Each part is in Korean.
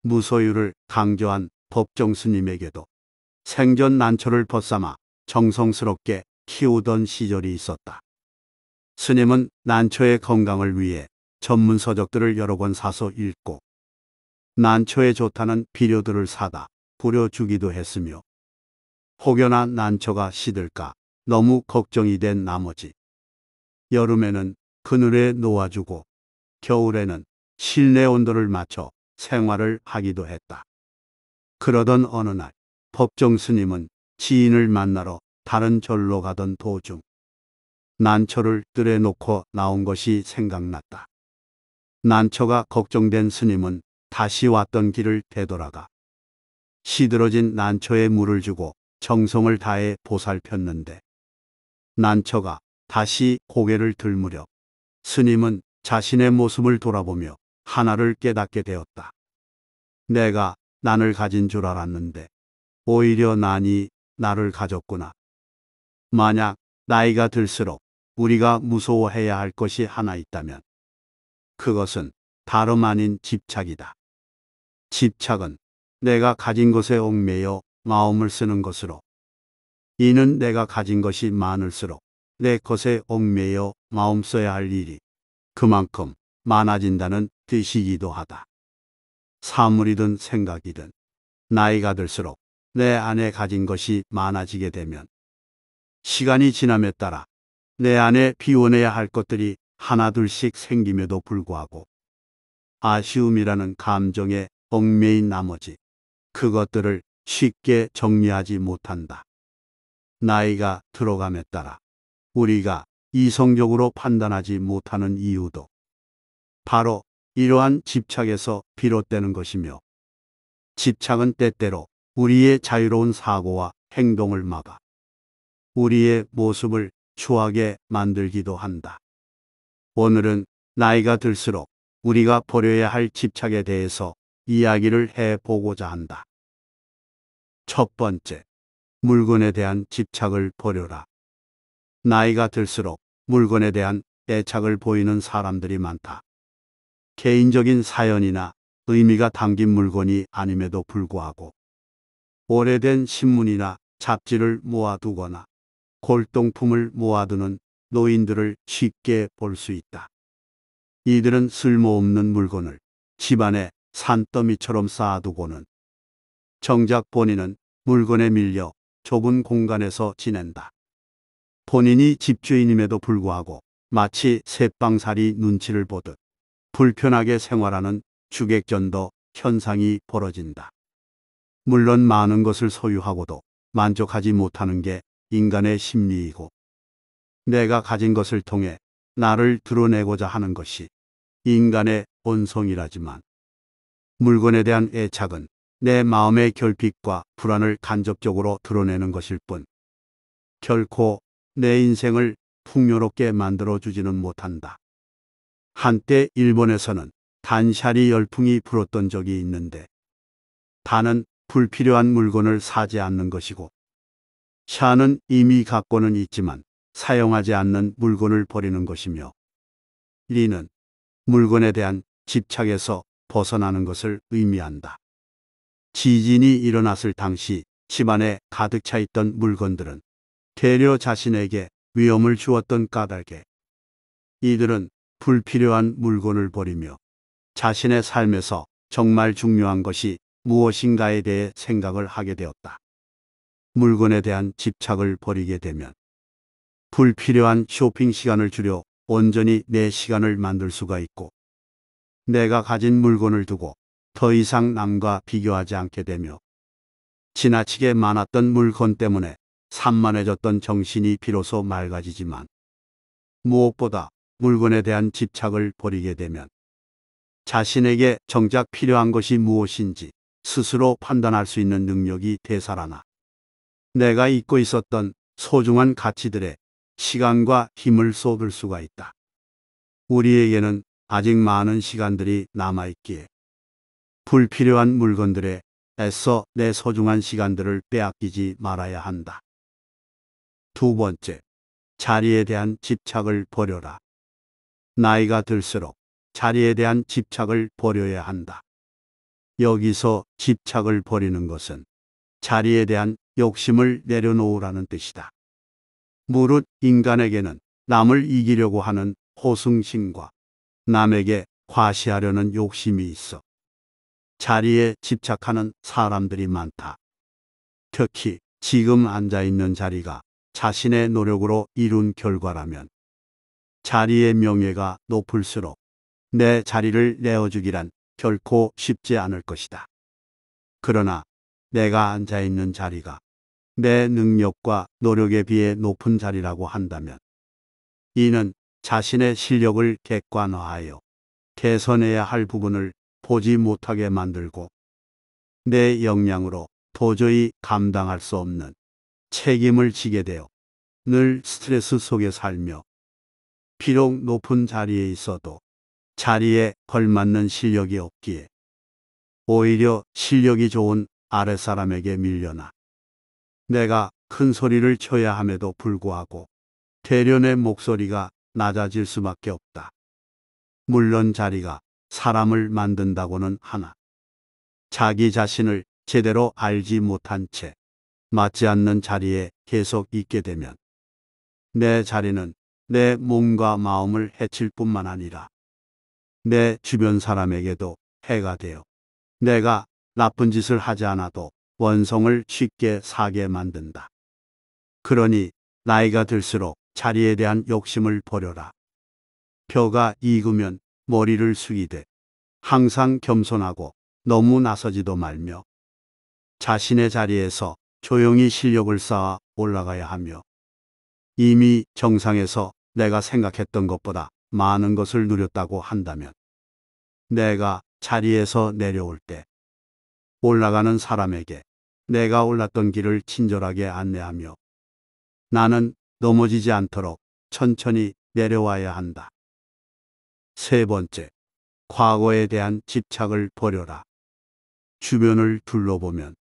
무소유를 강조한 법정 스님에게도 생전 난초를 벗삼아 정성스럽게 키우던 시절이 있었다. 스님은 난초의 건강을 위해 전문 서적들을 여러 권 사서 읽고 난초에 좋다는 비료들을 사다 뿌려주기도 했으며 혹여나 난초가 시들까 너무 걱정이 된 나머지 여름에는 그늘에 놓아주고 겨울에는 실내 온도를 맞춰 생활을 하기도 했다. 그러던 어느 날 법정 스님은 지인을 만나러 다른 절로 가던 도중 난초를 뜰에 놓고 나온 것이 생각났다. 난초가 걱정된 스님은 다시 왔던 길을 되돌아가 시들어진 난초에 물을 주고 정성을 다해 보살폈는데 난초가 다시 고개를 들 무렵 스님은 자신의 모습을 돌아보며 하나를 깨닫게 되었다. 내가 난을 가진 줄 알았는데 오히려 난이 나를 가졌구나. 만약 나이가 들수록 우리가 무서워해야 할 것이 하나 있다면 그것은 다름 아닌 집착이다. 집착은 내가 가진 것에 얽매여 마음을 쓰는 것으로 이는 내가 가진 것이 많을수록 내 것에 얽매여 마음 써야 할 일이 그만큼 많아진다는 뜻이기도 하다. 사물이든 생각이든 나이가 들수록 내 안에 가진 것이 많아지게 되면 시간이 지남에 따라 내 안에 비워내야 할 것들이 하나둘씩 생김에도 불구하고 아쉬움이라는 감정에 얽매인 나머지 그것들을 쉽게 정리하지 못한다. 나이가 들어감에 따라 우리가 이성적으로 판단하지 못하는 이유도 바로 이러한 집착에서 비롯되는 것이며 집착은 때때로 우리의 자유로운 사고와 행동을 막아 우리의 모습을 추하게 만들기도 한다. 오늘은 나이가 들수록 우리가 버려야 할 집착에 대해서 이야기를 해보고자 한다. 첫 번째, 물건에 대한 집착을 버려라. 나이가 들수록 물건에 대한 애착을 보이는 사람들이 많다. 개인적인 사연이나 의미가 담긴 물건이 아님에도 불구하고 오래된 신문이나 잡지를 모아두거나 골동품을 모아두는 노인들을 쉽게 볼 수 있다. 이들은 쓸모없는 물건을 집안에 산더미처럼 쌓아두고는 정작 본인은 물건에 밀려 좁은 공간에서 지낸다. 본인이 집주인임에도 불구하고 마치 새빵살이 눈치를 보듯 불편하게 생활하는 주객전도 현상이 벌어진다. 물론 많은 것을 소유하고도 만족하지 못하는 게 인간의 심리이고 내가 가진 것을 통해 나를 드러내고자 하는 것이 인간의 본성이라지만 물건에 대한 애착은 내 마음의 결핍과 불안을 간접적으로 드러내는 것일 뿐 결코 내 인생을 풍요롭게 만들어주지는 못한다. 한때 일본에서는 단샤리 열풍이 불었던 적이 있는데 단은 불필요한 물건을 사지 않는 것이고 샤는 이미 갖고는 있지만 사용하지 않는 물건을 버리는 것이며 리는 물건에 대한 집착에서 벗어나는 것을 의미한다. 지진이 일어났을 당시 집안에 가득 차 있던 물건들은 되려 자신에게 위험을 주었던 까닭에 이들은 불필요한 물건을 버리며 자신의 삶에서 정말 중요한 것이 무엇인가에 대해 생각을 하게 되었다. 물건에 대한 집착을 버리게 되면 불필요한 쇼핑 시간을 줄여 온전히 내 시간을 만들 수가 있고 내가 가진 물건을 두고 더 이상 남과 비교하지 않게 되며 지나치게 많았던 물건 때문에 산만해졌던 정신이 비로소 맑아지지만 무엇보다 물건에 대한 집착을 버리게 되면 자신에게 정작 필요한 것이 무엇인지 스스로 판단할 수 있는 능력이 되살아나 내가 잊고 있었던 소중한 가치들에 시간과 힘을 쏟을 수가 있다. 우리에게는 아직 많은 시간들이 남아있기에 불필요한 물건들에 애써 내 소중한 시간들을 빼앗기지 말아야 한다. 두 번째, 자리에 대한 집착을 버려라. 나이가 들수록 자리에 대한 집착을 버려야 한다. 여기서 집착을 버리는 것은 자리에 대한 욕심을 내려놓으라는 뜻이다. 무릇 인간에게는 남을 이기려고 하는 호승심과 남에게 과시하려는 욕심이 있어 자리에 집착하는 사람들이 많다. 특히 지금 앉아 있는 자리가 자신의 노력으로 이룬 결과라면 자리의 명예가 높을수록 내 자리를 내어주기란 결코 쉽지 않을 것이다. 그러나 내가 앉아 있는 자리가 내 능력과 노력에 비해 높은 자리라고 한다면 이는 자신의 실력을 객관화하여 개선해야 할 부분을 보지 못하게 만들고 내 역량으로 도저히 감당할 수 없는 책임을 지게 되어 늘 스트레스 속에 살며 비록 높은 자리에 있어도 자리에 걸맞는 실력이 없기에 오히려 실력이 좋은 아랫사람에게 밀려나 내가 큰 소리를 쳐야 함에도 불구하고 대련의 목소리가 낮아질 수밖에 없다. 물론 자리가 사람을 만든다고는 하나 자기 자신을 제대로 알지 못한 채 맞지 않는 자리에 계속 있게 되면 내 자리는 내 몸과 마음을 해칠 뿐만 아니라 내 주변 사람에게도 해가 되어 내가 나쁜 짓을 하지 않아도 원성을 쉽게 사게 만든다. 그러니 나이가 들수록 자리에 대한 욕심을 버려라. 벼가 익으면 머리를 숙이되 항상 겸손하고 너무 나서지도 말며 자신의 자리에서 조용히 실력을 쌓아 올라가야 하며 이미 정상에서 내가 생각했던 것보다 많은 것을 누렸다고 한다면 내가 자리에서 내려올 때 올라가는 사람에게 내가 올랐던 길을 친절하게 안내하며 나는 넘어지지 않도록 천천히 내려와야 한다. 세 번째, 과거에 대한 집착을 버려라. 주변을 둘러보면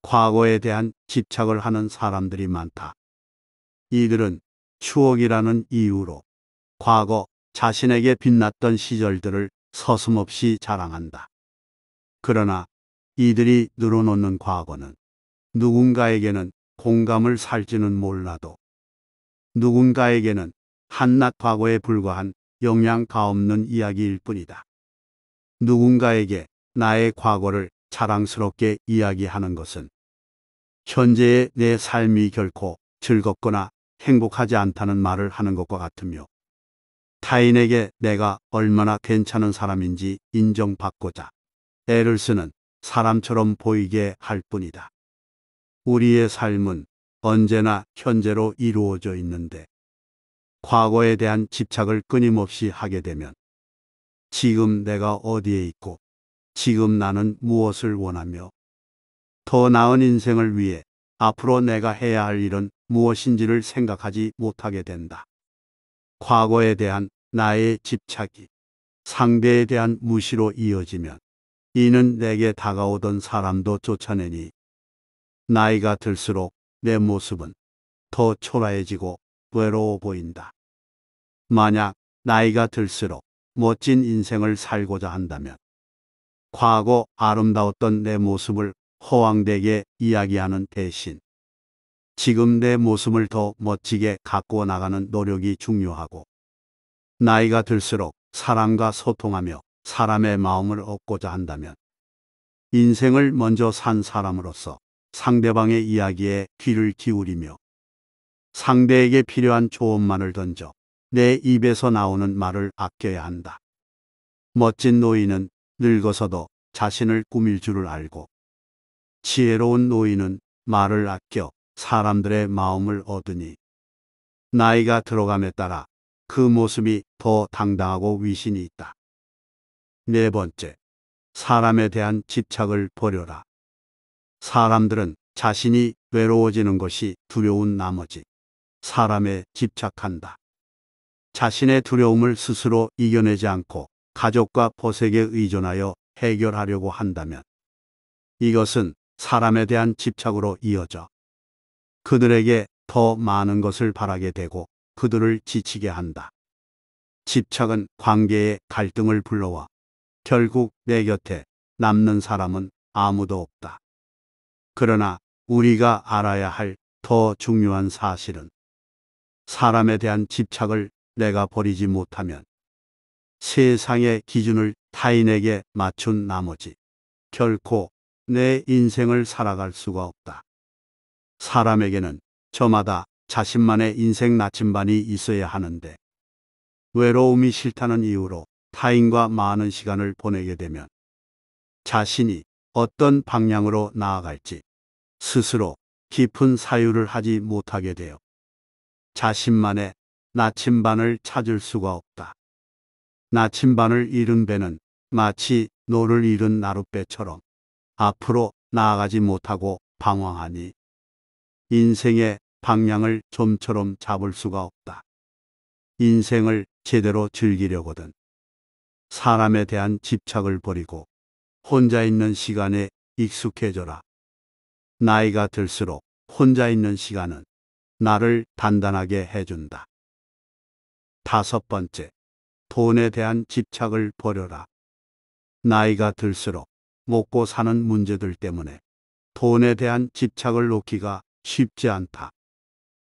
과거에 대한 집착을 하는 사람들이 많다. 이들은 추억이라는 이유로 과거 자신에게 빛났던 시절들을 서슴없이 자랑한다. 그러나 이들이 늘어놓는 과거는 누군가에게는 공감을 살지는 몰라도 누군가에게는 한낱 과거에 불과한 영양가 없는 이야기일 뿐이다. 누군가에게 나의 과거를 자랑스럽게 이야기하는 것은 현재의 내 삶이 결코 즐겁거나 행복하지 않다는 말을 하는 것과 같으며 타인에게 내가 얼마나 괜찮은 사람인지 인정받고자 애를 쓰는 사람처럼 보이게 할 뿐이다. 우리의 삶은 언제나 현재로 이루어져 있는데 과거에 대한 집착을 끊임없이 하게 되면 지금 내가 어디에 있고 지금 나는 무엇을 원하며 더 나은 인생을 위해 앞으로 내가 해야 할 일은 무엇인지를 생각하지 못하게 된다. 과거에 대한 나의 집착이 상대에 대한 무시로 이어지면 이는 내게 다가오던 사람도 쫓아내니 나이가 들수록 내 모습은 더 초라해지고 외로워 보인다. 만약 나이가 들수록 멋진 인생을 살고자 한다면 과거 아름다웠던 내 모습을 허황되게 이야기하는 대신 지금 내 모습을 더 멋지게 가꾸어 나가는 노력이 중요하고 나이가 들수록 사람과 소통하며 사람의 마음을 얻고자 한다면 인생을 먼저 산 사람으로서 상대방의 이야기에 귀를 기울이며 상대에게 필요한 조언만을 던져 내 입에서 나오는 말을 아껴야 한다. 멋진 노인은 늙어서도 자신을 꾸밀 줄을 알고 지혜로운 노인은 말을 아껴 사람들의 마음을 얻으니 나이가 들어감에 따라 그 모습이 더 당당하고 위신이 있다. 네 번째, 사람에 대한 집착을 버려라. 사람들은 자신이 외로워지는 것이 두려운 나머지 사람에 집착한다. 자신의 두려움을 스스로 이겨내지 않고 가족과 보색에 의존하여 해결하려고 한다면 이것은 사람에 대한 집착으로 이어져 그들에게 더 많은 것을 바라게 되고 그들을 지치게 한다. 집착은 관계에 갈등을 불러와 결국 내 곁에 남는 사람은 아무도 없다. 그러나 우리가 알아야 할 더 중요한 사실은 사람에 대한 집착을 내가 버리지 못하면 세상의 기준을 타인에게 맞춘 나머지 결코 내 인생을 살아갈 수가 없다. 사람에게는 저마다 자신만의 인생 나침반이 있어야 하는데 외로움이 싫다는 이유로 타인과 많은 시간을 보내게 되면 자신이 어떤 방향으로 나아갈지 스스로 깊은 사유를 하지 못하게 되어 자신만의 나침반을 찾을 수가 없다. 나침반을 잃은 배는 마치 노를 잃은 나룻배처럼 앞으로 나아가지 못하고 방황하니 인생의 방향을 좀처럼 잡을 수가 없다. 인생을 제대로 즐기려거든 사람에 대한 집착을 버리고 혼자 있는 시간에 익숙해져라. 나이가 들수록 혼자 있는 시간은 나를 단단하게 해준다. 5번째, 돈에 대한 집착을 버려라. 나이가 들수록 먹고 사는 문제들 때문에 돈에 대한 집착을 놓기가 쉽지 않다.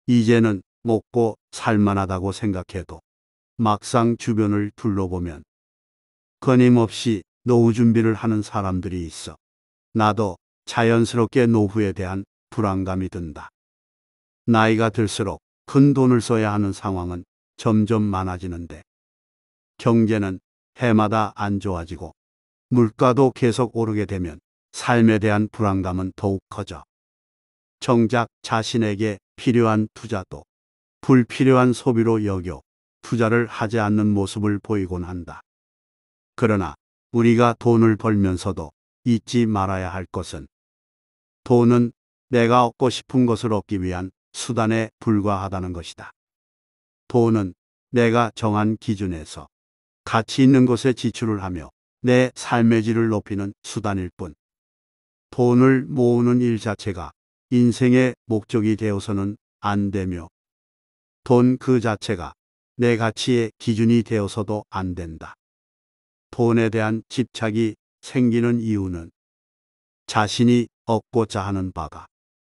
이제는 먹고 살만하다고 생각해도 막상 주변을 둘러보면 끊임없이 노후 준비를 하는 사람들이 있어 나도 자연스럽게 노후에 대한 불안감이 든다. 나이가 들수록 큰 돈을 써야 하는 상황은 점점 많아지는데 경제는 해마다 안 좋아지고 물가도 계속 오르게 되면 삶에 대한 불안감은 더욱 커져 정작 자신에게 필요한 투자도 불필요한 소비로 여겨 투자를 하지 않는 모습을 보이곤 한다. 그러나 우리가 돈을 벌면서도 잊지 말아야 할 것은 돈은 내가 얻고 싶은 것을 얻기 위한 수단에 불과하다는 것이다. 돈은 내가 정한 기준에서 가치 있는 것에 지출을 하며 내 삶의 질을 높이는 수단일 뿐, 돈을 모으는 일 자체가 인생의 목적이 되어서는 안 되며, 돈 그 자체가 내 가치의 기준이 되어서도 안 된다. 돈에 대한 집착이 생기는 이유는 자신이 얻고자 하는 바가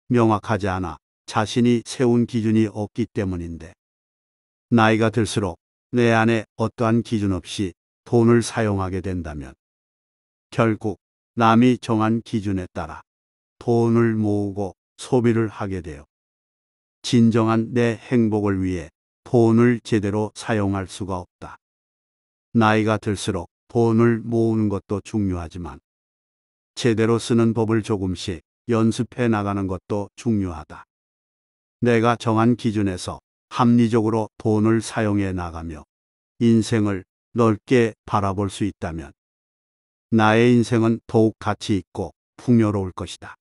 명확하지 않아 자신이 세운 기준이 없기 때문인데, 나이가 들수록 내 안에 어떠한 기준 없이 돈을 사용하게 된다면 결국 남이 정한 기준에 따라 돈을 모으고 소비를 하게 되어 진정한 내 행복을 위해 돈을 제대로 사용할 수가 없다. 나이가 들수록 돈을 모으는 것도 중요하지만 제대로 쓰는 법을 조금씩 연습해 나가는 것도 중요하다. 내가 정한 기준에서 합리적으로 돈을 사용해 나가며 인생을 넓게 바라볼 수 있다면 나의 인생은 더욱 가치 있고 풍요로울 것이다.